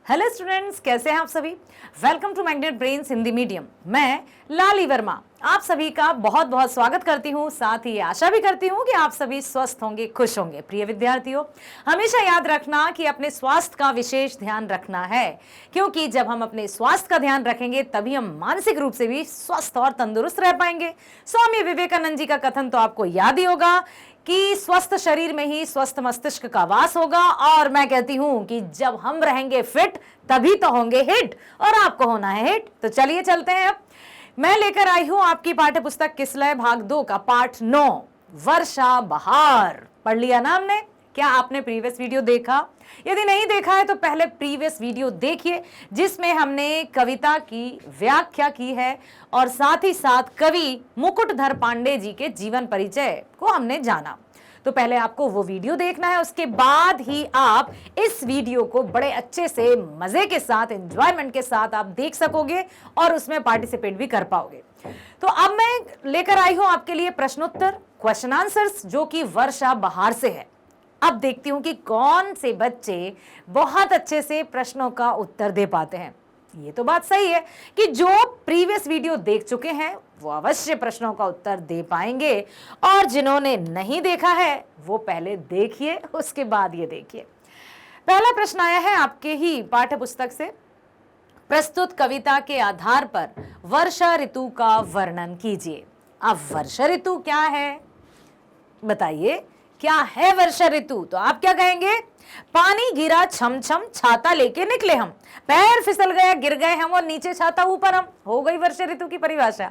Hello students, कैसे हैं आप सभी। Welcome to Magnet Brains Hindi medium. मैं लाली वर्मा आप सभी का बहुत बहुत स्वागत करती हूँ। साथ ही आशा भी करती हूँ कि आप सभी स्वस्थ होंगे, खुश होंगे। प्रिय विद्यार्थियों, हमेशा याद रखना कि अपने स्वास्थ्य का विशेष ध्यान रखना है, क्योंकि जब हम अपने स्वास्थ्य का ध्यान रखेंगे तभी हम मानसिक रूप से भी स्वस्थ और तंदुरुस्त रह पाएंगे। स्वामी विवेकानंद जी का कथन तो आपको याद ही होगा कि स्वस्थ शरीर में ही स्वस्थ मस्तिष्क का वास होगा। और मैं कहती हूं कि जब हम रहेंगे फिट तभी तो होंगे हिट, और आपको होना है हिट। तो चलिए चलते हैं। अब मैं लेकर आई हूं आपकी पाठ्य पुस्तक किसलय भाग 2 का पाठ 9 वर्षा बहार। पढ़ लिया ना हमने? क्या आपने प्रीवियस वीडियो देखा? यदि नहीं देखा है तो पहले प्रीवियस वीडियो देखिए, जिसमें हमने कविता की व्याख्या की है और साथ ही साथ कवि मुकुटधर पांडे जी के जीवन परिचय को हमने जाना। तो पहले आपको वो वीडियो देखना है, उसके बाद ही आप इस वीडियो को बड़े अच्छे से मजे के साथ, एंजॉयमेंट के साथ आप देख सकोगे और उसमें पार्टिसिपेट भी कर पाओगे। तो अब मैं लेकर आई हूं आपके लिए प्रश्नोत्तर, क्वेश्चन आंसर्स, जो कि वर्षा बहार से है। अब देखती हूं कि कौन से बच्चे बहुत अच्छे से प्रश्नों का उत्तर दे पाते हैं। ये तो बात सही है कि जो प्रीवियस वीडियो देख चुके हैं वो अवश्य प्रश्नों का उत्तर दे पाएंगे, और जिन्होंने नहीं देखा है वो पहले देखिए, उसके बाद ये देखिए। पहला प्रश्न आया है आपके ही पाठ्य पुस्तक से। प्रस्तुत कविता के आधार पर वर्षा ऋतु का वर्णन कीजिए। अब वर्षा ऋतु क्या है बताइए, क्या है वर्षा ऋतु? तो आप क्या कहेंगे? पानी गिरा छम छम, छाता लेके निकले हम, पैर फिसल गया, गिर गए हम और नीचे छाता ऊपर हम। हो गई वर्षा ऋतु की परिभाषा।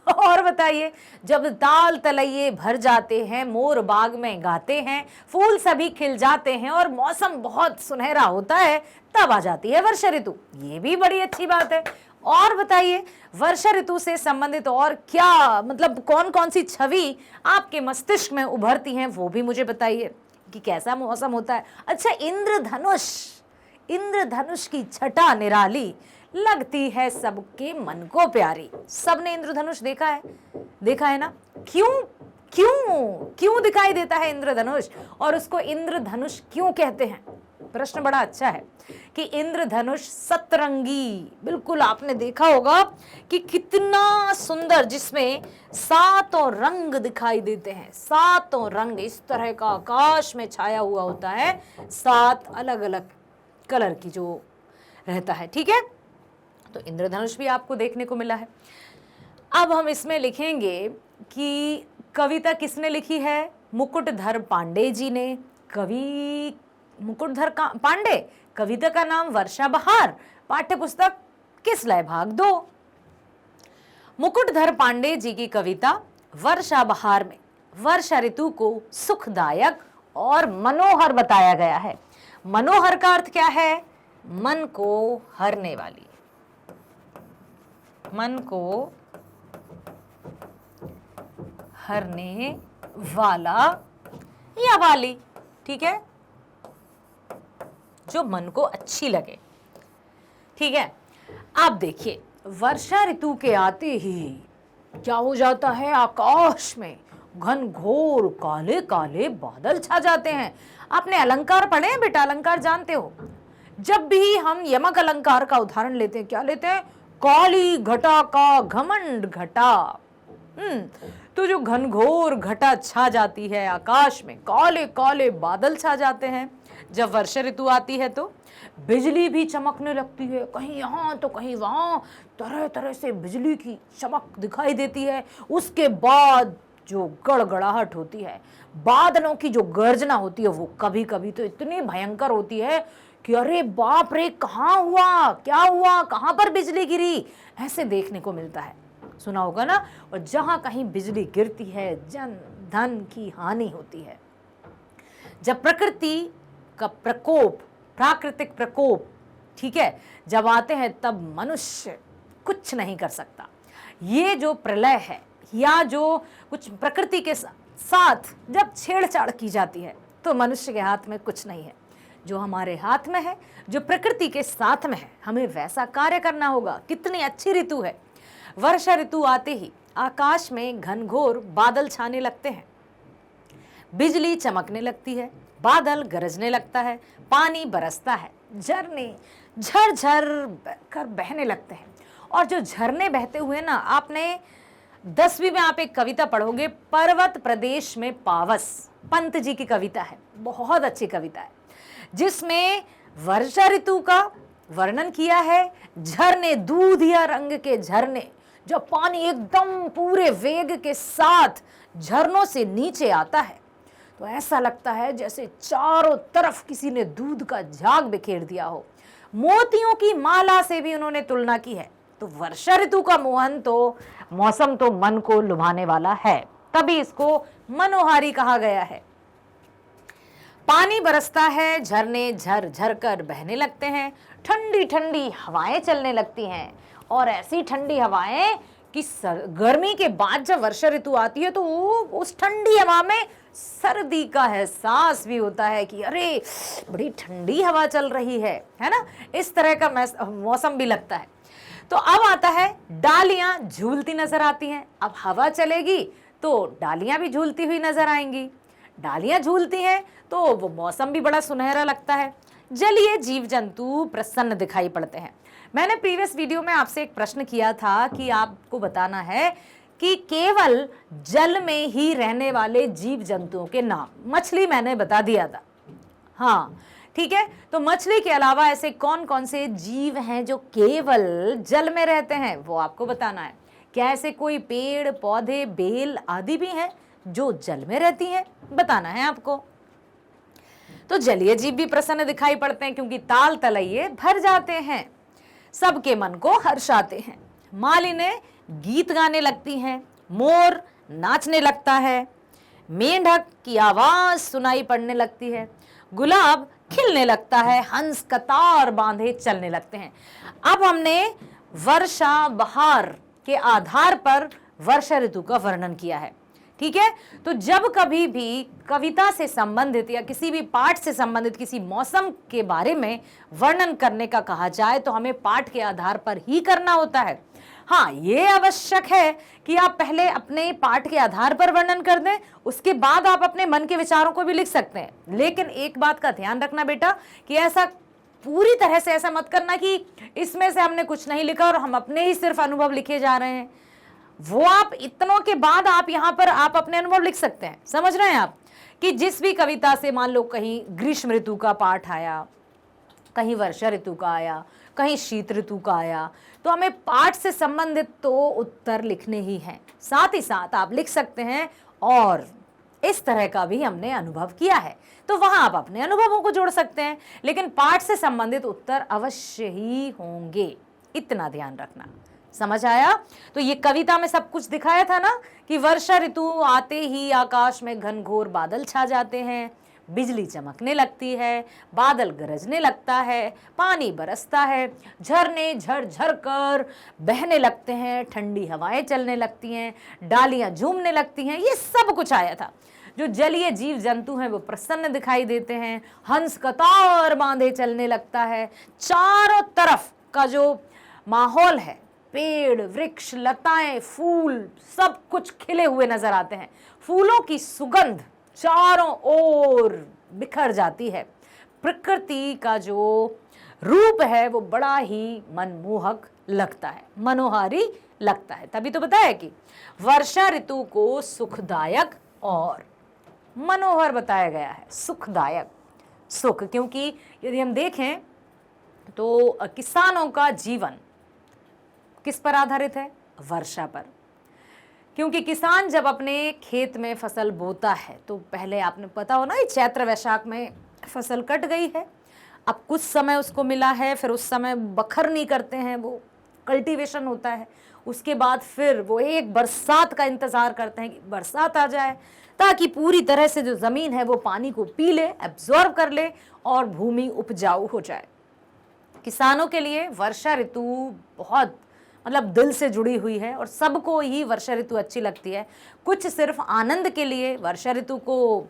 और बताइए, जब ताल तलैये भर जाते हैं, मोर बाग में गाते हैं, फूल सभी खिल जाते हैं और मौसम बहुत सुनहरा होता है, तब आ जाती है वर्षा ऋतु। ये भी बड़ी अच्छी बात है। और बताइए, वर्षा ऋतु से संबंधित और क्या, मतलब कौन कौन सी छवि आपके मस्तिष्क में उभरती हैं, वो भी मुझे बताइए कि कैसा मौसम होता है। अच्छा, इंद्रधनुष, इंद्रधनुष की छटा निराली, लगती है सबके मन को प्यारी। सबने इंद्रधनुष देखा है? देखा है ना? क्यों क्यों क्यों दिखाई देता है इंद्रधनुष, और उसको इंद्रधनुष क्यों कहते हैं? प्रश्न बड़ा अच्छा है कि इंद्रधनुष सतरंगी, बिल्कुल आपने देखा होगा कि कितना सुंदर, जिसमें सातों रंग दिखाई देते हैं। सातों रंग इस तरह का आकाश में छाया हुआ होता है, 7 अलग अलग कलर की जो रहता है। ठीक है, तो इंद्रधनुष भी आपको देखने को मिला है। अब हम इसमें लिखेंगे कि कविता किसने लिखी है? मुकुटधर पांडे जी ने। कवि मुकुटधर पांडे, कविता का नाम वर्षा बहार, पाठ्य पुस्तक किसलय भाग 2। मुकुटधर पांडे जी की कविता वर्षा बहार में वर्षा ऋतु को सुखदायक और मनोहर बताया गया है। मनोहर का अर्थ क्या है? मन को हरने वाली, मन को हरने वाला या वाली, ठीक है, जो मन को अच्छी लगे। ठीक है, आप देखिए, वर्षा ऋतु के आते ही क्या हो जाता है? आकाश में घनघोर काले काले बादल छा जाते हैं। आपने अलंकार पढ़े हैं बेटा? अलंकार जानते हो? जब भी हम यमक अलंकार का उदाहरण लेते हैं, क्या लेते हैं? काली घटा का घमंड घटा। तो जो घनघोर घटा छा जाती है आकाश में, काले काले बादल छा जाते हैं। जब वर्षा ऋतु आती है तो बिजली भी चमकने लगती है, कहीं यहाँ तो कहीं वहाँ, तरह तरह से बिजली की चमक दिखाई देती है। उसके बाद जो गड़गड़ाहट होती है, बादलों की जो गर्जना होती है, वो कभी कभी तो इतनी भयंकर होती है कि अरे बाप रे, कहाँ हुआ, क्या हुआ, कहाँ पर बिजली गिरी, ऐसे देखने को मिलता है। सुना होगा ना? और जहां कहीं बिजली गिरती है, जन धन की हानि होती है। जब प्रकृति का प्रकोप, प्राकृतिक प्रकोप, ठीक है, जब आते हैं तब मनुष्य कुछ नहीं कर सकता। ये जो प्रलय है या जो कुछ प्रकृति के साथ जब छेड़छाड़ की जाती है, तो मनुष्य के हाथ में कुछ नहीं है। जो हमारे हाथ में है, जो प्रकृति के साथ में है, हमें वैसा कार्य करना होगा। कितनी अच्छी ऋतु है। वर्षा ऋतु आते ही आकाश में घनघोर बादल छाने लगते हैं, बिजली चमकने लगती है, बादल गरजने लगता है, पानी बरसता है, झरने झरझर कर बहने लगते हैं। और जो झरने बहते हुए ना, आपने 10वीं में आप एक कविता पढ़ोगे, पर्वत प्रदेश में पावस, पंत जी की कविता है, बहुत अच्छी कविता है, जिसमें वर्षा ऋतु का वर्णन किया है। झरने, दूधिया रंग के झरने, जब पानी एकदम पूरे वेग के साथ झरनों से नीचे आता है तो ऐसा लगता है जैसे चारों तरफ किसी ने दूध का झाग बिखेर दिया हो। मोतियों की माला से भी उन्होंने तुलना की है। तो वर्षा ऋतु का मौसम तो मन को लुभाने वाला है, तभी इसको मनोहारी कहा गया है। पानी बरसता है, झरने झर झर कर बहने लगते हैं, ठंडी ठंडी हवाएं चलने लगती हैं। और ऐसी ठंडी हवाएं कि गर्मी के बाद जब वर्षा ऋतु आती है तो उस ठंडी हवा में सर्दी का एहसास भी होता है कि अरे बड़ी ठंडी हवा चल रही है ना। इस तरह का मौसम भी लगता है। तो अब आता है, डालियां झूलती नजर आती हैं। अब हवा चलेगी तो डालियां भी झूलती हुई नजर आएंगी। डालियां झूलती हैं तो वो मौसम भी बड़ा सुनहरा लगता है। जलीय जीव जंतु प्रसन्न दिखाई पड़ते हैं। मैंने प्रीवियस वीडियो में आपसे एक प्रश्न किया था कि आपको बताना है कि केवल जल में ही रहने वाले जीव जंतुओं के नाम। मछली मैंने बता दिया था, हाँ ठीक है। तो मछली के अलावा ऐसे कौन कौन से जीव हैं जो केवल जल में रहते हैं, वो आपको बताना है। क्या ऐसे कोई पेड़ पौधे, बेल आदि भी हैं जो जल में रहती हैं, बताना है आपको। तो जलीय जीव भी प्रसन्न दिखाई पड़ते हैं क्योंकि ताल तलैये भर जाते हैं, सबके मन को हर्षाते हैं। मालिनें गीत गाने लगती हैं, मोर नाचने लगता है, मेंढक की आवाज सुनाई पड़ने लगती है, गुलाब खिलने लगता है, हंस कतार बांधे चलने लगते हैं। अब हमने वर्षा बहार के आधार पर वर्षा ऋतु का वर्णन किया है, ठीक है। तो जब कभी भी कविता से संबंधित या किसी भी पाठ से संबंधित किसी मौसम के बारे में वर्णन करने का कहा जाए तो हमें पाठ के आधार पर ही करना होता है। हाँ, ये आवश्यक है कि आप पहले अपने पाठ के आधार पर वर्णन कर दें, उसके बाद आप अपने मन के विचारों को भी लिख सकते हैं। लेकिन एक बात का ध्यान रखना बेटा कि ऐसा पूरी तरह से ऐसा मत करना कि इसमें से हमने कुछ नहीं लिखा और हम अपने ही सिर्फ अनुभव लिखे जा रहे हैं। वो आप इतनों के बाद आप यहाँ पर आप अपने अनुभव लिख सकते हैं। समझ रहे हैं आप कि जिस भी कविता से मान लो कहीं ग्रीष्म ऋतु का पाठ आया, कहीं वर्षा ऋतु का आया, कहीं शीत ऋतु का आया, तो हमें पाठ से संबंधित तो उत्तर लिखने ही हैं। साथ ही साथ आप लिख सकते हैं और इस तरह का भी हमने अनुभव किया है, तो वहां आप अपने अनुभवों को जोड़ सकते हैं। लेकिन पाठ से संबंधित उत्तर अवश्य ही होंगे, इतना ध्यान रखना। समझ आया? तो ये कविता में सब कुछ दिखाया था ना कि वर्षा ऋतु आते ही आकाश में घनघोर बादल छा जाते हैं, बिजली चमकने लगती है, बादल गरजने लगता है, पानी बरसता है, झरने झर झर कर बहने लगते हैं, ठंडी हवाएं चलने लगती हैं, डालियां झूमने लगती हैं। ये सब कुछ आया था। जो जलीय जीव जंतु हैं वो प्रसन्न दिखाई देते हैं, हंस कतार बांधे चलने लगता है। चारों तरफ का जो माहौल है, पेड़ वृक्ष लताएं फूल सब कुछ खिले हुए नजर आते हैं। फूलों की सुगंध चारों ओर बिखर जाती है। प्रकृति का जो रूप है वो बड़ा ही मनमोहक लगता है, मनोहारी लगता है। तभी तो बताया कि वर्षा ऋतु को सुखदायक और मनोहर बताया गया है। सुखदायक, सुख, क्योंकि यदि हम देखें तो किसानों का जीवन किस पर आधारित है? वर्षा पर। क्योंकि किसान जब अपने खेत में फसल बोता है तो पहले आपने पता हो ना, ये चैत्र वैशाख में फसल कट गई है, अब कुछ समय उसको मिला है, फिर उस समय बखरनी करते हैं, वो कल्टीवेशन होता है। उसके बाद फिर वो एक बरसात का इंतज़ार करते हैं कि बरसात आ जाए ताकि पूरी तरह से जो ज़मीन है वो पानी को पी ले, एब्जॉर्ब कर ले और भूमि उपजाऊ हो जाए। किसानों के लिए वर्षा ऋतु बहुत मतलब दिल से जुड़ी हुई है और सबको ही वर्षा ऋतु अच्छी लगती है। कुछ सिर्फ आनंद के लिए वर्षा ऋतु को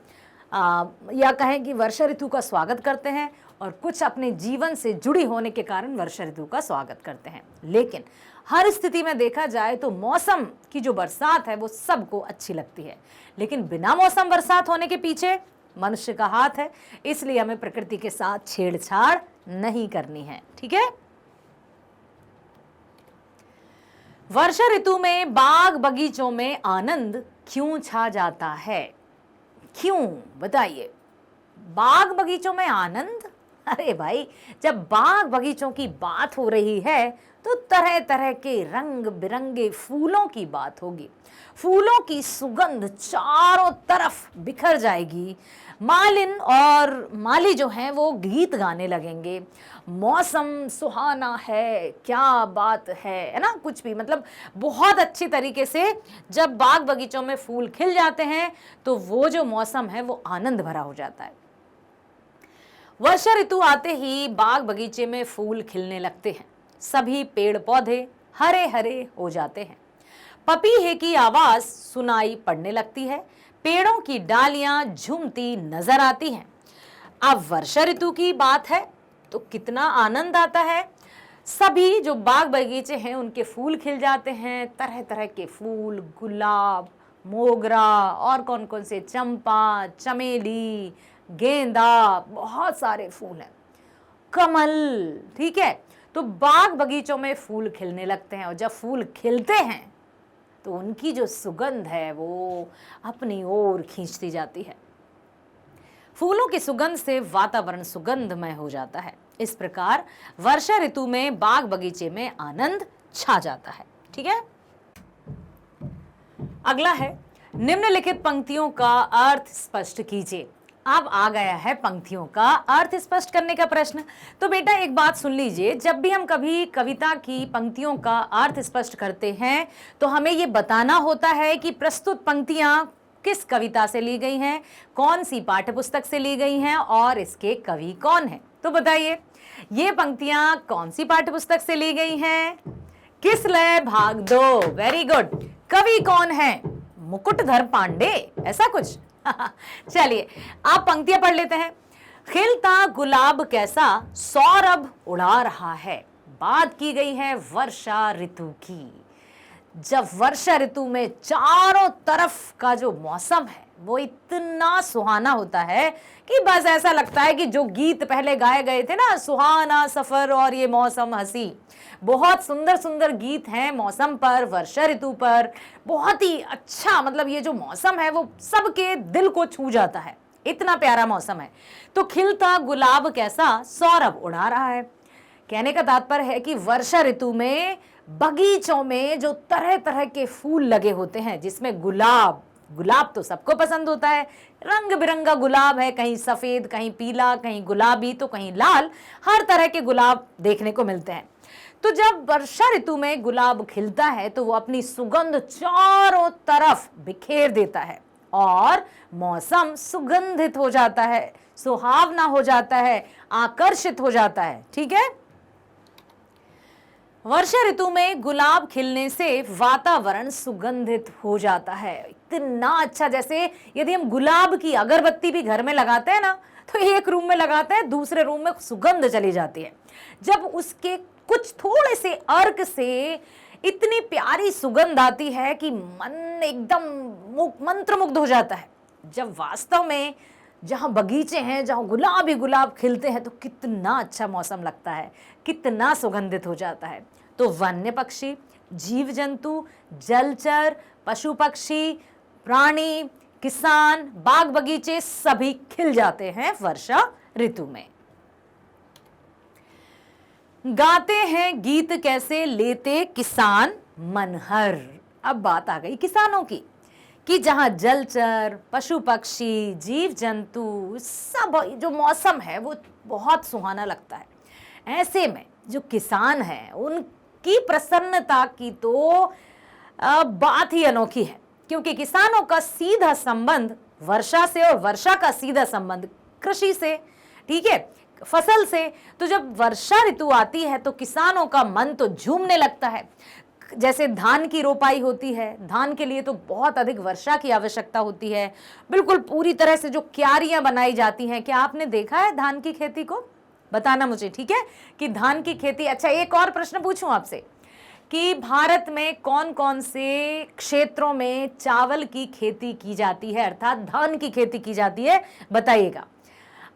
या कहें कि वर्षा ऋतु का स्वागत करते हैं और कुछ अपने जीवन से जुड़ी होने के कारण वर्षा ऋतु का स्वागत करते हैं। लेकिन हर स्थिति में देखा जाए तो मौसम की जो बरसात है वो सबको अच्छी लगती है। लेकिन बिना मौसम बरसात होने के पीछे मनुष्य का हाथ है, इसलिए हमें प्रकृति के साथ छेड़छाड़ नहीं करनी है, ठीक है। वर्षा ऋतु में बाग बगीचों में आनंद क्यों छा जाता है? क्यों बताइए? बाग बगीचों में आनंद? अरे भाई, जब बाग बगीचों की बात हो रही है तो तरह तरह के रंग बिरंगे फूलों की बात होगी। फूलों की सुगंध चारों तरफ बिखर जाएगी। मालिन और माली जो हैं वो गीत गाने लगेंगे। मौसम सुहाना है, क्या बात है ना, कुछ भी मतलब बहुत अच्छी तरीके से जब बाग बगीचों में फूल खिल जाते हैं तो वो जो मौसम है वो आनंद भरा हो जाता है। वर्षा ऋतु आते ही बाग बगीचे में फूल खिलने लगते हैं। सभी पेड़ पौधे हरे हरे हो जाते हैं। पपीहे की आवाज सुनाई पड़ने लगती है। पेड़ों की डालियां झूमती नजर आती हैं। अब वर्षा ऋतु की बात है तो कितना आनंद आता है। सभी जो बाग बगीचे हैं उनके फूल खिल जाते हैं। तरह तरह के फूल, गुलाब, मोगरा और कौन कौन से, चंपा, चमेली, गेंदा, बहुत सारे फूल हैं, कमल, ठीक है। तो बाग बगीचों में फूल खिलने लगते हैं और जब फूल खिलते हैं तो उनकी जो सुगंध है वो अपनी ओर खींचती जाती है। फूलों की सुगंध से वातावरण सुगंधमय हो जाता है। इस प्रकार वर्षा ऋतु में बाग बगीचे में आनंद छा जाता है, ठीक है। अगला है, निम्नलिखित पंक्तियों का अर्थ स्पष्ट कीजिए। अब आ गया है पंक्तियों का अर्थ स्पष्ट करने का प्रश्न। तो बेटा एक बात सुन लीजिए, जब भी हम कभी कविता की पंक्तियों का अर्थ स्पष्ट करते हैं तो हमें ये बताना होता है कि प्रस्तुत पंक्तियां किस कविता से ली गई हैं, कौन सी पाठ्य पुस्तक से ली गई हैं और इसके कवि कौन हैं। तो बताइए, ये पंक्तियां कौन सी पाठ्य पुस्तक से ली गई हैं? किस लय, भाग 2, वेरी गुड। कवि कौन है? मुकुटधर पांडे, ऐसा कुछ। चलिए आप पंक्तियां पढ़ लेते हैं। खिलता गुलाब कैसा सौरभ उड़ा रहा है। बात की गई है वर्षा ऋतु की। जब वर्षा ऋतु में चारों तरफ का जो मौसम है वो इतना सुहाना होता है कि बस ऐसा लगता है कि जो गीत पहले गाए गए थे ना, सुहाना सफर और ये मौसम हंसी, बहुत सुंदर सुंदर गीत हैं मौसम पर, वर्षा ऋतु पर। बहुत ही अच्छा, मतलब ये जो मौसम है वो सबके दिल को छू जाता है, इतना प्यारा मौसम है। तो खिलता गुलाब कैसा सौरभ उड़ा रहा है। कहने का तात्पर्य है कि वर्षा ऋतु में बगीचों में जो तरह तरह के फूल लगे होते हैं, जिसमें गुलाब तो सबको पसंद होता है, रंग बिरंगा गुलाब है, कहीं सफेद, कहीं पीला, कहीं गुलाबी तो कहीं लाल, हर तरह के गुलाब देखने को मिलते हैं। तो जब वर्षा ऋतु में गुलाब खिलता है तो वो अपनी सुगंध चारों तरफ बिखेर देता है और मौसम सुगंधित हो जाता है, सुहावना हो जाता है, आकर्षित हो जाता है, ठीक है। वर्षा ऋतु में गुलाब खिलने से वातावरण सुगंधित हो जाता है। इतना अच्छा, जैसे यदि हम गुलाब की अगरबत्ती भी घर में लगाते हैं ना, तो एक रूम में लगाते हैं, दूसरे रूम में सुगंध चली जाती है। जब उसके कुछ थोड़े से अर्क से इतनी प्यारी सुगंध आती है कि मन एकदम मंत्रमुग्ध हो जाता है। जब वास्तव में जहाँ बगीचे हैं, जहाँ गुलाब ही गुलाब खिलते हैं तो कितना अच्छा मौसम लगता है, कितना सुगंधित हो जाता है। तो वन्य पक्षी, जीव जंतु, जलचर, पशु पक्षी, प्राणी, किसान, बाग बगीचे सभी खिल जाते हैं वर्षा ऋतु में। गाते हैं गीत कैसे लेते किसान मनहर। अब बात आ गई किसानों की कि जहां जलचर, पशु पक्षी, जीव जंतु सब, जो मौसम है वो बहुत सुहाना लगता है। ऐसे में जो किसान हैं उनकी प्रसन्नता की तो बात ही अनोखी है, क्योंकि किसानों का सीधा संबंध वर्षा से और वर्षा का सीधा संबंध कृषि से, ठीक है, फसल से। तो जब वर्षा ऋतु आती है तो किसानों का मन तो झूमने लगता है। जैसे धान की रोपाई होती है, धान के लिए तो बहुत अधिक वर्षा की आवश्यकता होती है। बिल्कुल पूरी तरह से जो क्यारियां बनाई जाती हैं, क्या आपने देखा है धान की खेती को? बताना मुझे, ठीक है, कि धान की खेती। अच्छा, एक और प्रश्न पूछूं आपसे कि भारत में कौन कौन से क्षेत्रों में चावल की खेती की जाती है, अर्थात धान की खेती की जाती है, बताइएगा।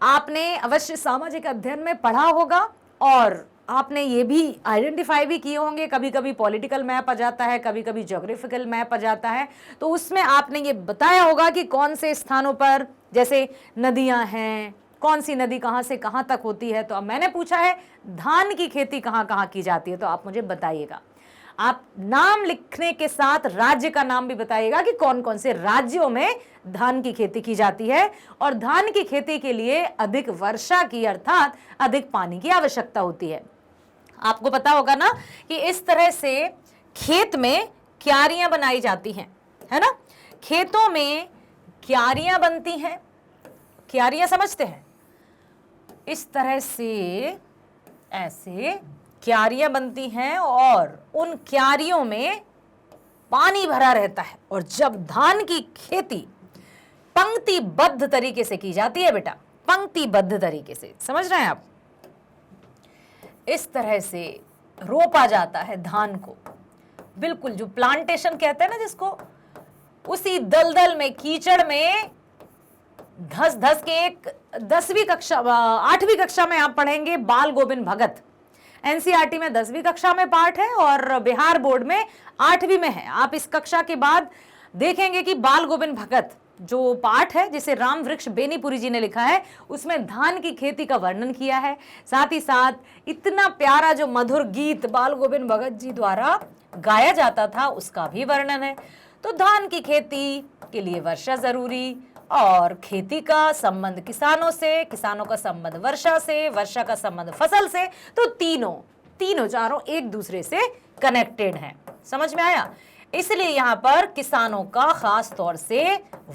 आपने अवश्य सामाजिक अध्ययन में पढ़ा होगा और आपने ये भी आइडेंटिफाई भी किए होंगे, कभी कभी पॉलिटिकल मैप आ जाता है, कभी कभी ज्योग्राफिकल मैप आ जाता है, तो उसमें आपने ये बताया होगा कि कौन से स्थानों पर जैसे नदियां हैं, कौन सी नदी कहाँ से कहाँ तक होती है। तो अब मैंने पूछा है धान की खेती कहाँ कहाँ की जाती है, तो आप मुझे बताइएगा। आप नाम लिखने के साथ राज्य का नाम भी बताइएगा कि कौन कौन से राज्यों में धान की खेती की जाती है। और धान की खेती के लिए अधिक वर्षा की अर्थात अधिक पानी की आवश्यकता होती है। आपको पता होगा ना कि इस तरह से खेत में क्यारियां बनाई जाती हैं, है ना। खेतों में क्यारियां बनती हैं, क्यारियां समझते हैं, इस तरह से ऐसे क्यारियां बनती हैं और उन क्यारियों में पानी भरा रहता है। और जब धान की खेती पंक्तिबद्ध तरीके से की जाती है बेटा, पंक्तिबद्ध तरीके से, समझ रहे हैं आप, इस तरह से रोपा जाता है धान को, बिल्कुल जो प्लांटेशन कहते हैं ना जिसको, उसी दलदल में कीचड़ में धस धस के एक 10वीं कक्षा 8वीं कक्षा में आप पढ़ेंगे बाल गोविंद भगत। एनसीईआरटी में 10वीं कक्षा में पाठ है और बिहार बोर्ड में 8वीं में है। आप इस कक्षा के बाद देखेंगे कि बाल गोविंद भगत जो पाठ है जिसे राम वृक्ष बेनीपुरी जी ने लिखा है, उसमें धान की खेती का वर्णन किया है। साथ ही साथ इतना प्यारा जो मधुर गीत बाल गोविंद भगत जी द्वारा गाया जाता था उसका भी वर्णन है। तो धान की खेती के लिए वर्षा जरूरी और खेती का संबंध किसानों से, किसानों का संबंध वर्षा से, वर्षा का संबंध फसल से, तो तीनों चारों एक दूसरे से कनेक्टेड हैं। समझ में आया? इसलिए यहाँ पर किसानों का खास तौर से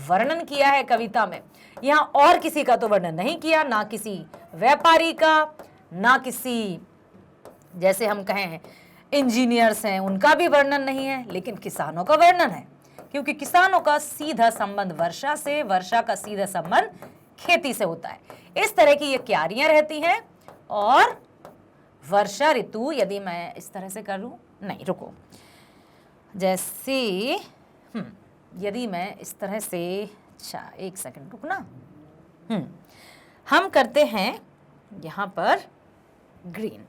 वर्णन किया है कविता में। यहाँ और किसी का तो वर्णन नहीं किया, ना किसी व्यापारी का, ना किसी जैसे हम कहें इंजीनियर्स हैं उनका भी वर्णन नहीं है, लेकिन किसानों का वर्णन है क्योंकि किसानों का सीधा संबंध वर्षा से, वर्षा का सीधा संबंध खेती से होता है। इस तरह की ये क्यारियां रहती हैं और वर्षा ऋतु, यदि मैं इस तरह से कर लूं, नहीं रुको, जैसे यदि मैं इस तरह से, अच्छा एक सेकंड रुकना, हम करते हैं यहाँ पर ग्रीन।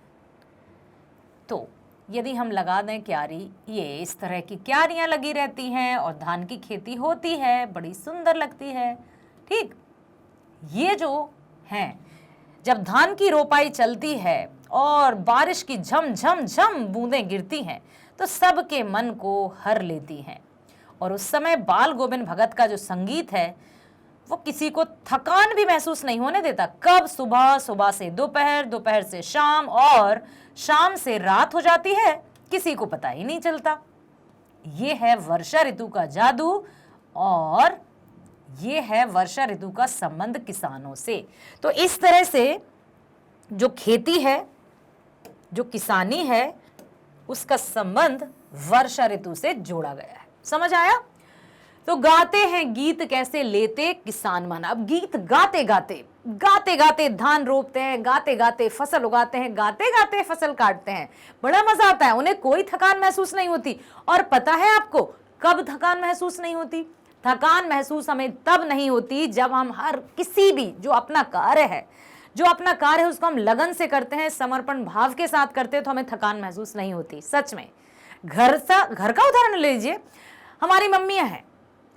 तो यदि हम लगा दें क्यारी, ये इस तरह की क्यारियां लगी रहती हैं और धान की खेती होती है, बड़ी सुंदर लगती है। ठीक, ये जो है जब धान की रोपाई चलती है और बारिश की झम झम झम बूंदें गिरती हैं तो सबके मन को हर लेती हैं। और उस समय बाल गोविंद भगत का जो संगीत है वो किसी को थकान भी महसूस नहीं होने देता। कब सुबह, सुबह से दोपहर, दोपहर से शाम और शाम से रात हो जाती है किसी को पता ही नहीं चलता। ये है वर्षा ऋतु का जादू और ये है वर्षा ऋतु का संबंध किसानों से। तो इस तरह से जो खेती है, जो किसानी है, उसका संबंध वर्षा ऋतु से जोड़ा गया है। समझ आया? तो गाते हैं गीत कैसे लेते किसान मन। अब गीत गाते गाते धान रोपते हैं, गाते गाते फसल उगाते हैं, गाते गाते फसल काटते हैं। बड़ा मजा आता है, उन्हें कोई थकान महसूस नहीं होती। और पता है आपको कब थकान महसूस नहीं होती? थकान महसूस हमें तब नहीं होती जब हम हर किसी भी जो अपना कार्य है उसको हम लगन से करते हैं, समर्पण भाव के साथ करते हैं, तो हमें थकान महसूस नहीं होती। सच में घर का उदाहरण लीजिए, हमारी मम्मियां हैं,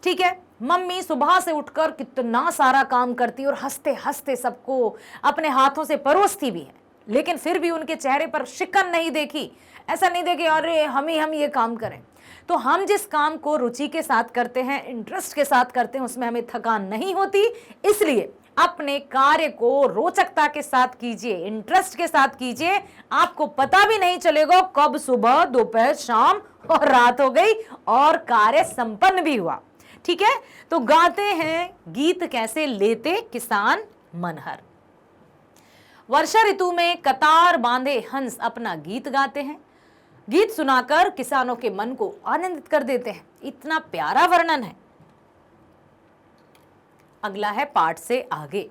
ठीक है, मम्मी सुबह से उठकर कितना सारा काम करती और हंसते हंसते सबको अपने हाथों से परोसती भी है, लेकिन फिर भी उनके चेहरे पर शिकन नहीं देखी, ऐसा नहीं देखी अरे हम ये काम करें। तो हम जिस काम को रुचि के साथ करते हैं, इंटरेस्ट के साथ करते हैं, उसमें हमें थकान नहीं होती। इसलिए अपने कार्य को रोचकता के साथ कीजिए, इंटरेस्ट के साथ कीजिए, आपको पता भी नहीं चलेगा कब सुबह, दोपहर, शाम और रात हो गई और कार्य संपन्न भी हुआ। ठीक है, तो गाते हैं गीत कैसे लेते किसान मनहर। वर्षा ऋतु में कतार बांधे हंस अपना गीत गाते हैं, गीत सुनाकर किसानों के मन को आनंदित कर देते हैं। इतना प्यारा वर्णन है। अगला है पाठ से आगे,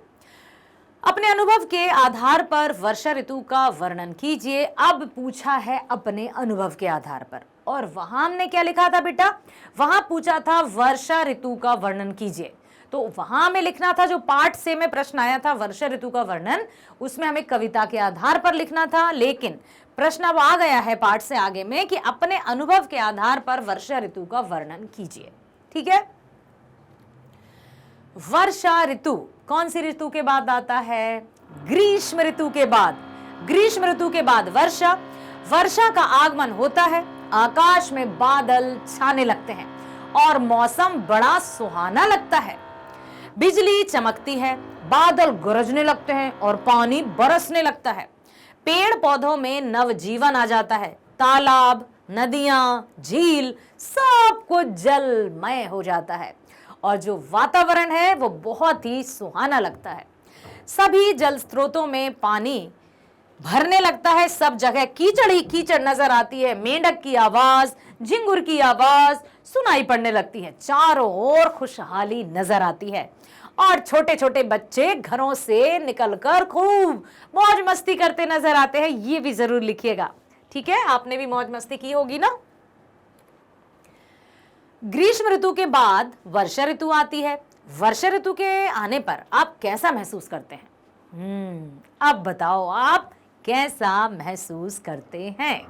अपने अनुभव के आधार पर वर्षा ऋतु का वर्णन कीजिए। अब पूछा है अपने अनुभव के आधार पर, और वहां हमने क्या लिखा था बेटा? वहां पूछा था वर्षा ऋतु का वर्णन कीजिए। तो वहां हमें लिखना था, जो पार्ट से में प्रश्न आया था वर्षा ऋतु का वर्णन, उसमें हमें कविता के आधार पर लिखना था। लेकिन प्रश्न अब आ गया है पार्ट से आगे में कि अपने अनुभव के आधार पर वर्षा ऋतु का वर्णन कीजिए। ठीक है, वर्षा ऋतु कौन सी ऋतु के बाद आता है? ग्रीष्म ऋतु के बाद। ग्रीष्म ऋतु के बाद वर्षा। वर्षा का आगमन होता है, आकाश में बादल छाने लगते हैं और मौसम बड़ा सुहाना लगता है। बिजली चमकती है, बादल गरजने लगते हैं और पानी बरसने लगता है। पेड़ पौधों में नवजीवन आ जाता है। तालाब, नदियां, झील सब कुछ जलमय हो जाता है और जो वातावरण है वो बहुत ही सुहाना लगता है। सभी जल स्रोतों में पानी भरने लगता है, सब जगह कीचड़ ही कीचड़ नजर आती है। मेंढक की आवाज, झिंगुर की आवाज सुनाई पड़ने लगती है। चारों ओर खुशहाली नजर आती है और छोटे छोटे बच्चे घरों से निकलकर खूब मौज मस्ती करते नजर आते हैं। ये भी जरूर लिखिएगा, ठीक है? आपने भी मौज मस्ती की होगी ना। ग्रीष्म ऋतु के बाद वर्षा ऋतु आती है। वर्षा ऋतु के आने पर आप कैसा महसूस करते हैं? अब बताओ, आप कैसा महसूस करते हैं?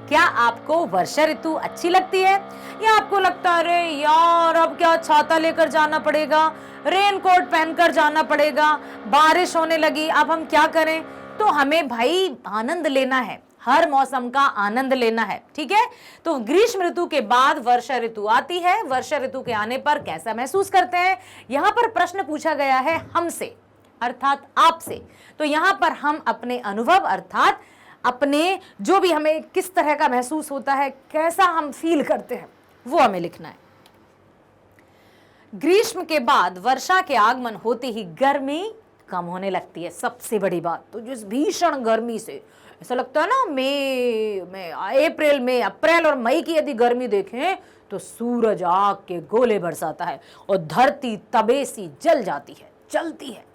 क्या आपको वर्षा ऋतु अच्छी लगती है या आपको लगता है अरे यार अब क्या छाता लेकर जाना पड़ेगा, रेनकोट पहनकर जाना पड़ेगा, बारिश होने लगी, अब हम क्या करें? तो हमें भाई आनंद लेना है, हर मौसम का आनंद लेना है। ठीक है, तो ग्रीष्म ऋतु के बाद वर्षा ऋतु आती है। वर्षा ऋतु के आने पर कैसा महसूस करते हैं? यहाँ पर प्रश्न पूछा गया है हमसे, अर्थात आपसे। तो यहाँ पर हम अपने अनुभव अर्थात अपने जो भी हमें किस तरह का महसूस होता है, कैसा हम फील करते हैं, वो हमें लिखना है। ग्रीष्म के बाद वर्षा के आगमन होते ही गर्मी कम होने लगती है। सबसे बड़ी बात तो जिस भीषण गर्मी से ऐसा लगता है ना, अप्रैल और मई की यदि गर्मी देखें तो सूरज आग के गोले बरसाता है और धरती तबे सी जल जाती है, जलती है।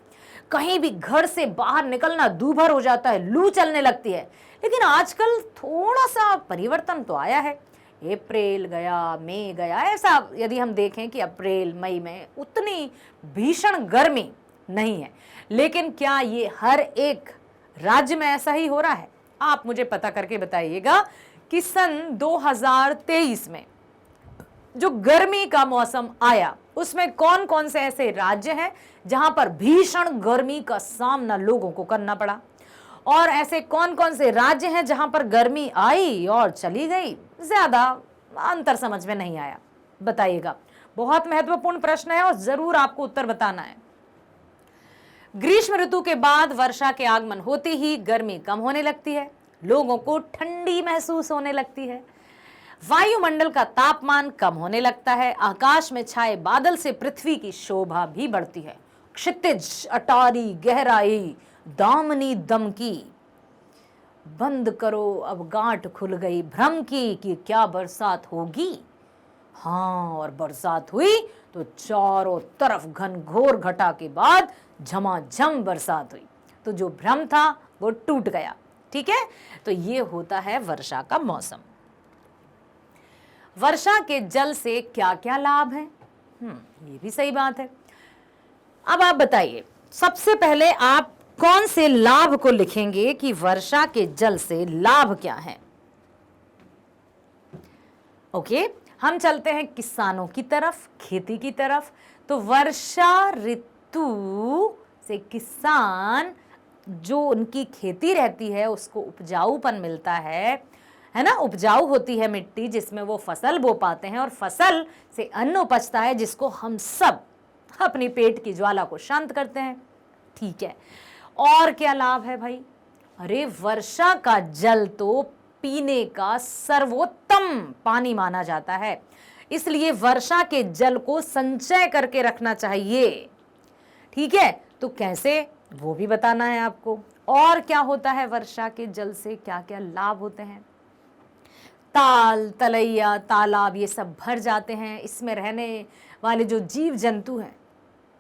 कहीं भी घर से बाहर निकलना दूभर हो जाता है, लू चलने लगती है। लेकिन आजकल थोड़ा सा परिवर्तन तो आया है। अप्रैल गया, मई गया, ऐसा यदि हम देखें कि अप्रैल मई में उतनी भीषण गर्मी नहीं है। लेकिन क्या ये हर एक राज्य में ऐसा ही हो रहा है? आप मुझे पता करके बताइएगा कि सन 2023 में जो गर्मी का मौसम आया उसमें कौन कौन से ऐसे राज्य हैं जहां पर भीषण गर्मी का सामना लोगों को करना पड़ा, और ऐसे कौन कौन से राज्य हैं जहां पर गर्मी आई और चली गई, ज्यादा अंतर समझ में नहीं आया? बताइएगा। बहुत महत्वपूर्ण प्रश्न है और जरूर आपको उत्तर बताना है। ग्रीष्म ऋतु के बाद वर्षा के आगमन होते ही गर्मी कम होने लगती है, लोगों को ठंडी महसूस होने लगती है, वायुमंडल का तापमान कम होने लगता है, आकाश में छाए बादल से पृथ्वी की शोभा भी बढ़ती है। क्षितिज अटारी गहराई दामनी दमकी, बंद करो अब गांठ खुल गई भ्रम की कि क्या बरसात होगी। हाँ, और बरसात हुई तो चारों तरफ घनघोर घटा के बाद झमाझम बरसात हुई, तो जो भ्रम था वो टूट गया। ठीक है, तो ये होता है वर्षा का मौसम। वर्षा के जल से क्या क्या लाभ है? ये भी सही बात है। अब आप बताइए, सबसे पहले आप कौन से लाभ को लिखेंगे कि वर्षा के जल से लाभ क्या है? ओके, हम चलते हैं किसानों की तरफ, खेती की तरफ। तो वर्षा ऋतु से किसान जो उनकी खेती रहती है उसको उपजाऊपन मिलता है ना, उपजाऊ होती है मिट्टी जिसमें वो फसल बो पाते हैं और फसल से अन्न उपजता है जिसको हम सब अपनी पेट की ज्वाला को शांत करते हैं। ठीक है, और क्या लाभ है भाई? अरे वर्षा का जल तो पीने का सर्वोत्तम पानी माना जाता है, इसलिए वर्षा के जल को संचय करके रखना चाहिए। ठीक है, तो कैसे, वो भी बताना है आपको। और क्या होता है वर्षा के जल से, क्या क्या लाभ होते हैं? ताल तलैया तालाब ये सब भर जाते हैं, इसमें रहने वाले जो जीव जंतु हैं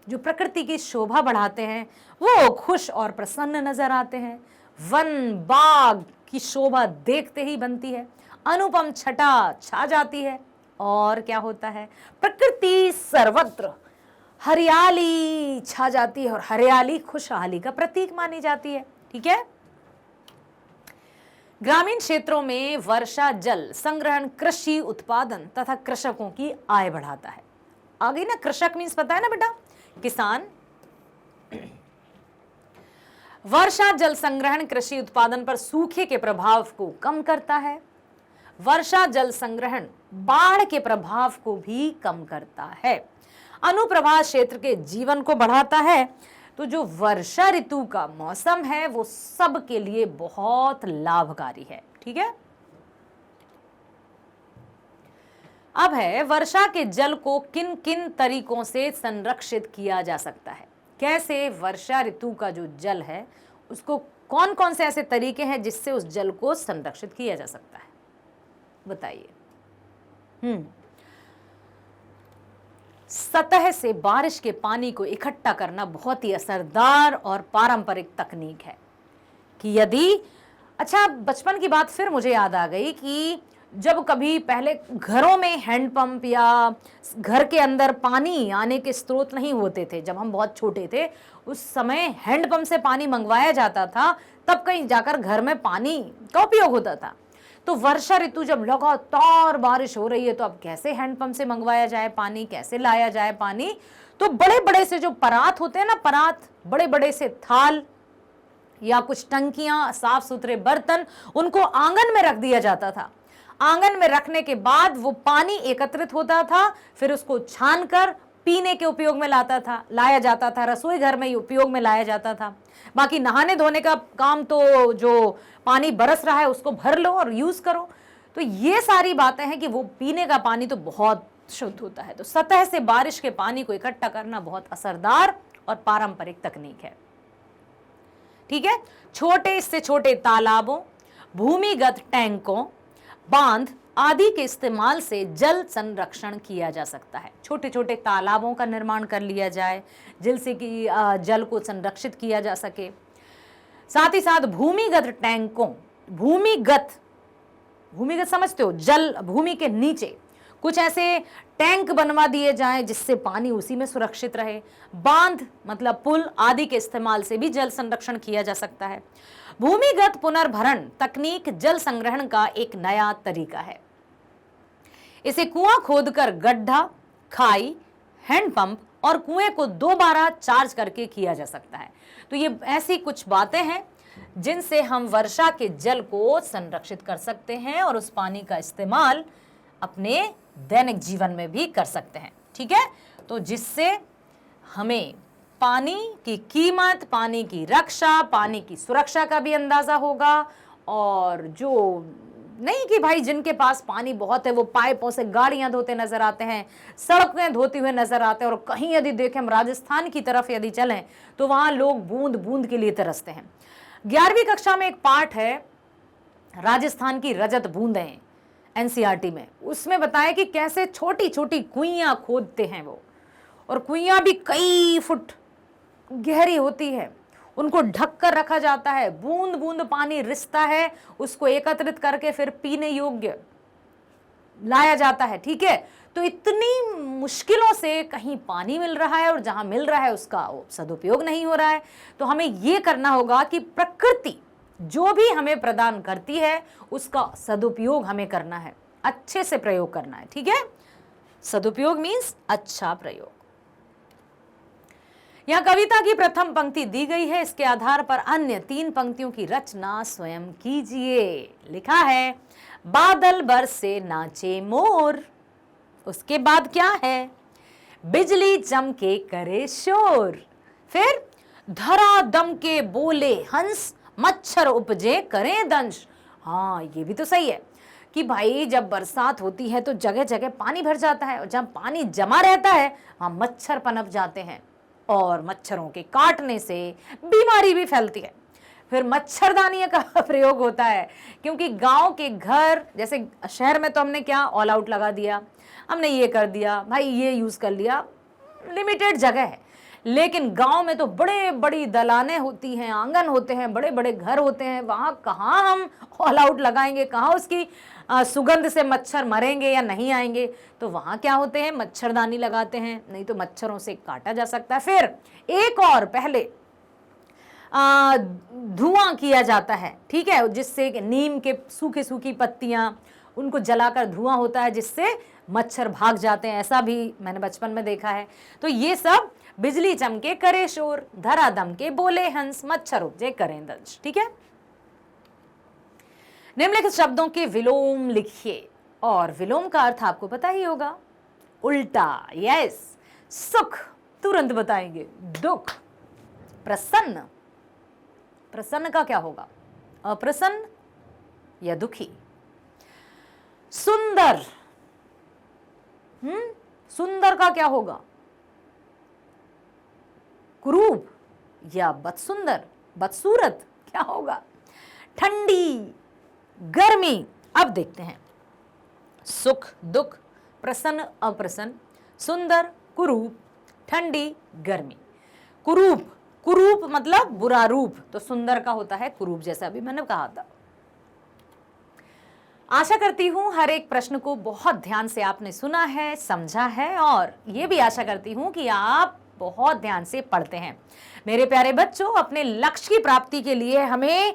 जो प्रकृति की शोभा बढ़ाते हैं वो खुश और प्रसन्न नजर आते हैं। वन बाग की शोभा देखते ही बनती है, अनुपम छटा छा जाती है। और क्या होता है? प्रकृति सर्वत्र हरियाली छा जाती है और हरियाली खुशहाली का प्रतीक मानी जाती है। ठीक है। ग्रामीण क्षेत्रों में वर्षा जल संग्रहण कृषि उत्पादन तथा कृषकों की आय बढ़ाता है। आ गई ना, कृषक मीन्स पता है ना बेटा, किसान। वर्षा जल संग्रहण कृषि उत्पादन पर सूखे के प्रभाव को कम करता है। वर्षा जल संग्रहण बाढ़ के प्रभाव को भी कम करता है। अनुप्रवाह क्षेत्र के जीवन को बढ़ाता है। तो जो वर्षा ऋतु का मौसम है वो सबके लिए बहुत लाभकारी है। ठीक है। अब है वर्षा के जल को किन किन तरीकों से संरक्षित किया जा सकता है। कैसे वर्षा ऋतु का जो जल है उसको कौन कौन से ऐसे तरीके हैं जिससे उस जल को संरक्षित किया जा सकता है, बताइए। सतह से बारिश के पानी को इकट्ठा करना बहुत ही असरदार और पारंपरिक तकनीक है। कि यदि अच्छा, बचपन की बात फिर मुझे याद आ गई कि जब कभी पहले घरों में हैंडपंप या घर के अंदर पानी आने के स्रोत नहीं होते थे, जब हम बहुत छोटे थे उस समय हैंडपंप से पानी मंगवाया जाता था, तब कहीं जाकर घर में पानी का उपयोग होता था। तो वर्षा ऋतु जब लगातार बारिश हो रही है तो अब कैसे हैंडपंप से मंगवाया जाए पानी, कैसे लाया जाए पानी। तो बड़े बड़े से जो परात होते हैं ना, परात, बड़े बड़े से थाल या कुछ टंकियां, साफ सुथरे बर्तन, उनको आंगन में रख दिया जाता था। आंगन में रखने के बाद वो पानी एकत्रित होता था, फिर उसको छानकर पीने के उपयोग में लाया जाता था, रसोई घर में उपयोग में लाया जाता था। बाकी नहाने धोने का काम तो जो पानी बरस रहा है उसको भर लो और यूज करो। तो ये सारी बातें हैं कि वो पीने का पानी तो बहुत शुद्ध होता है। तो सतह से बारिश के पानी को इकट्ठा करना बहुत असरदार और पारंपरिक तकनीक है। ठीक है। छोटे से छोटे तालाबों, भूमिगत टैंकों, बांध आदि के इस्तेमाल से जल संरक्षण किया जा सकता है। छोटे छोटे तालाबों का निर्माण कर लिया जाए जिससे कि जल को संरक्षित किया जा सके। साथ ही साथ भूमिगत टैंकों, भूमिगत समझते हो, जल भूमि के नीचे कुछ ऐसे टैंक बनवा दिए जाएं जिससे पानी उसी में सुरक्षित रहे। बांध मतलब पुल आदि के इस्तेमाल से भी जल संरक्षण किया जा सकता है। भूमिगत पुनर्भरण तकनीक जल संग्रहण का एक नया तरीका है। इसे कुआं खोदकर गड्ढा, खाई, हैंडपंप और कुएं को दोबारा चार्ज करके किया जा सकता है। तो ये ऐसी कुछ बातें हैं जिनसे हम वर्षा के जल को संरक्षित कर सकते हैं और उस पानी का इस्तेमाल अपने दैनिक जीवन में भी कर सकते हैं। ठीक है। तो जिससे हमें पानी की कीमत, पानी की रक्षा, पानी की सुरक्षा का भी अंदाजा होगा। और जो नहीं कि भाई जिनके पास पानी बहुत है वो पाइपों से गाड़ियां धोते नजर आते हैं, सड़कें धोते हुए नजर आते हैं, और कहीं यदि देखें हम राजस्थान की तरफ यदि चलें तो वहां लोग बूंद बूंद के लिए तरसते हैं। 11वीं कक्षा में एक पाठ है राजस्थान की रजत बूंदें, एनसीईआरटी में, उसमें बताया कि कैसे छोटी छोटी कुइयां खोदते हैं वो, और कुइयां भी कई फुट गहरी होती है, उनको ढक कर रखा जाता है, बूंद बूंद पानी रिसता है, उसको एकत्रित करके फिर पीने योग्य लाया जाता है। ठीक है। तो इतनी मुश्किलों से कहीं पानी मिल रहा है और जहां मिल रहा है उसका सदुपयोग नहीं हो रहा है। तो हमें यह करना होगा कि प्रकृति जो भी हमें प्रदान करती है उसका सदुपयोग हमें करना है, अच्छे से प्रयोग करना है। ठीक है। सदुपयोग मीन्स अच्छा प्रयोग। यहां कविता की प्रथम पंक्ति दी गई है, इसके आधार पर अन्य 3 पंक्तियों की रचना स्वयं कीजिए। लिखा है बादल बरसे नाचे मोर, उसके बाद क्या है, बिजली चमके करे शोर, फिर धरा दम के बोले हंस, मच्छर उपजे करें दंश। हाँ, ये भी तो सही है कि भाई जब बरसात होती है तो जगह जगह पानी भर जाता है, और जब पानी जमा रहता है वहां मच्छर पनप जाते हैं, और मच्छरों के काटने से बीमारी भी फैलती है। फिर मच्छरदानी का प्रयोग होता है, क्योंकि गांव के घर, जैसे शहर में तो हमने क्या ऑल आउट लगा दिया, हमने ये कर दिया भाई, ये यूज कर लिया, लिमिटेड जगह है। लेकिन गांव में तो बड़े बड़ी दलानें होती हैं, आंगन होते हैं, बड़े बड़े घर होते हैं, वहां कहाँ हम ऑल आउट लगाएंगे, कहाँ उसकी सुगंध से मच्छर मरेंगे या नहीं आएंगे। तो वहां क्या होते हैं, मच्छरदानी लगाते हैं, नहीं तो मच्छरों से काटा जा सकता है। फिर एक और पहले धुआं किया जाता है, ठीक है, जिससे नीम के सूखी सूखी पत्तियां उनको जलाकर धुआं होता है, जिससे मच्छर भाग जाते हैं। ऐसा भी मैंने बचपन में देखा है। तो ये सब बिजली चमके करे शोर, धरा दम के बोले हंस, मच्छर उपजे करें दंश। ठीक है, निम्नलिखित शब्दों के विलोम लिखिए, और विलोम का अर्थ आपको पता ही होगा, उल्टा। यस, सुख तुरंत बताएंगे, दुख, प्रसन्न, प्रसन्न का क्या होगा, अप्रसन्न या दुखी। सुंदर, सुंदर का क्या होगा, कुरूप या बदसुंदर, बदसूरत क्या होगा। ठंडी, गर्मी। अब देखते हैं, सुख दुख, प्रसन्न अप्रसन्न, सुंदर कुरूप, ठंडी गर्मी। कुरूप, कुरूप मतलब बुरा रूप, तो सुंदर का होता है कुरूप, जैसा अभी मैंने कहा था। आशा करती हूं हर एक प्रश्न को बहुत ध्यान से आपने सुना है, समझा है, और ये भी आशा करती हूं कि आप बहुत ध्यान से पढ़ते हैं। मेरे प्यारे बच्चों, अपने लक्ष्य की प्राप्ति के लिए हमें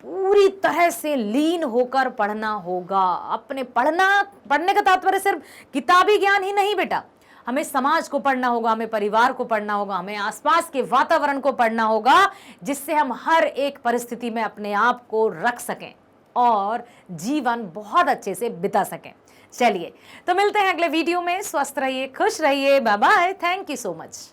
पूरी तरह से लीन होकर पढ़ना होगा। अपने पढ़ने का तात्पर्य सिर्फ किताबी ज्ञान ही नहीं बेटा, हमें समाज को पढ़ना होगा, हमें परिवार को पढ़ना होगा, हमें आसपास के वातावरण को पढ़ना होगा, जिससे हम हर एक परिस्थिति में अपने आप को रख सकें और जीवन बहुत अच्छे से बिता सकें। चलिए, तो मिलते हैं अगले वीडियो में। स्वस्थ रहिए, खुश रहिए, bye bye, thank you so much.